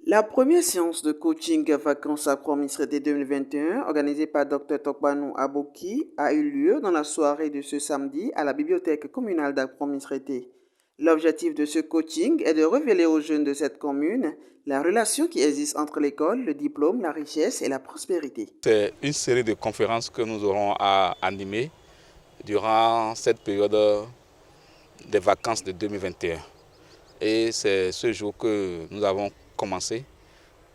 La première séance de coaching vacances à Promisreté 2021, organisée par Dr Tokbanou Aboki, a eu lieu dans la soirée de ce samedi à la bibliothèque communale d'Apromisreté. L'objectif de ce coaching est de révéler aux jeunes de cette commune la relation qui existe entre l'école, le diplôme, la richesse et la prospérité. C'est une série de conférences que nous aurons à animer durant cette période des vacances de 2021. Et c'est ce jour que nous avons commencé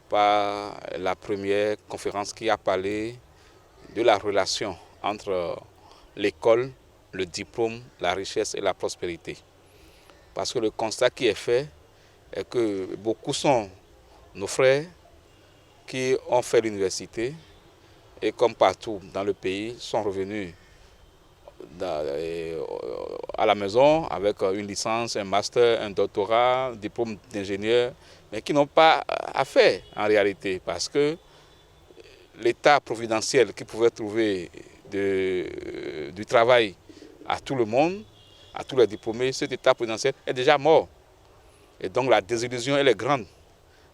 par la première conférence qui a parlé de la relation entre l'école, le diplôme, la richesse et la prospérité. Parce que le constat qui est fait est que beaucoup sont nos frères qui ont fait l'université et comme partout dans le pays sont revenus à la maison avec une licence, un master, un doctorat, un diplôme d'ingénieur, mais qui n'ont pas à faire en réalité parce que l'état providentiel qui pouvait trouver du travail à tout le monde, à tous les diplômés, cet état providentiel est déjà mort. Et donc la désillusion elle est grande.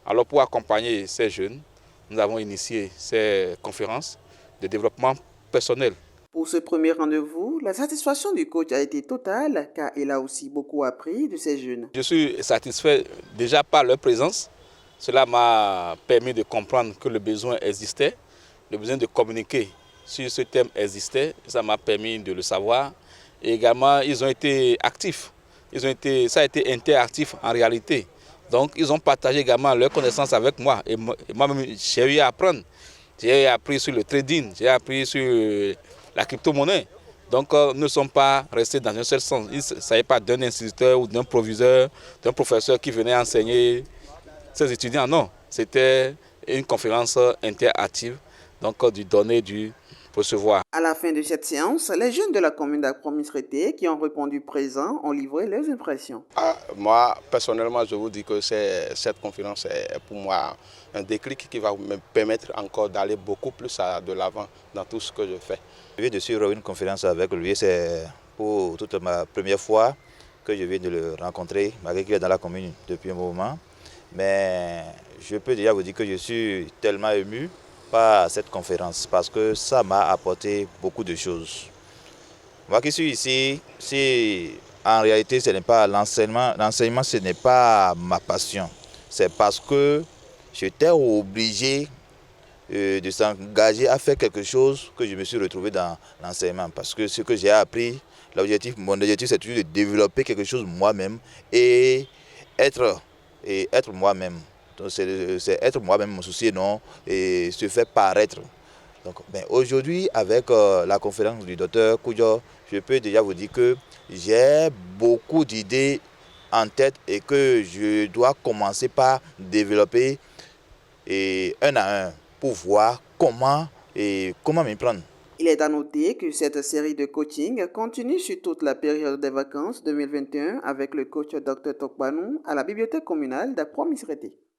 Alors pour accompagner ces jeunes, nous avons initié ces conférences de développement personnel. Pour ce premier rendez-vous, la satisfaction du coach a été totale car il a aussi beaucoup appris de ces jeunes. Je suis satisfait déjà par leur présence. Cela m'a permis de comprendre que le besoin existait, le besoin de communiquer sur ce thème existait. Ça m'a permis de le savoir. Et également, ils ont été actifs. Ça a été interactif en réalité. Donc, ils ont partagé également leurs connaissances avec moi. Et moi-même, j'ai eu à apprendre. J'ai appris sur le trading, j'ai appris sur la crypto-monnaie. Donc, nous ne sommes pas restés dans un seul sens. Il ne s'agit pas d'un instituteur ou d'un proviseur, d'un professeur qui venait enseigner ses étudiants. Non, c'était une conférence interactive, donc du donner, du recevoir. À la fin de cette séance, les jeunes de la commune d'Apromisreté qui ont répondu présents ont livré leurs impressions. Moi, personnellement, je vous dis que cette conférence est pour moi un déclic qui va me permettre encore d'aller beaucoup plus de l'avant dans tout ce que je fais. Je viens de suivre une conférence avec lui, c'est pour toute ma première fois que je viens de le rencontrer, malgré qu'il est dans la commune depuis un moment. Mais je peux déjà vous dire que je suis tellement ému par cette conférence parce que ça m'a apporté beaucoup de choses. Moi qui suis ici, si en réalité ce n'est pas l'enseignement, ce n'est pas ma passion. C'est parce que j'étais obligé de s'engager à faire quelque chose que je me suis retrouvé dans l'enseignement. Parce que ce que j'ai appris, mon objectif c'est toujours de développer quelque chose moi-même et être moi-même. C'est être moi-même mon souci, non, et se faire paraître. Aujourd'hui, avec la conférence du docteur Koudio, je peux déjà vous dire que j'ai beaucoup d'idées en tête et que je dois commencer par développer un à un pour voir comment m'y prendre. Il est à noter que cette série de coaching continue sur toute la période des vacances 2021 avec le coach Dr Tokbanou à la bibliothèque communale d'Apromisreté.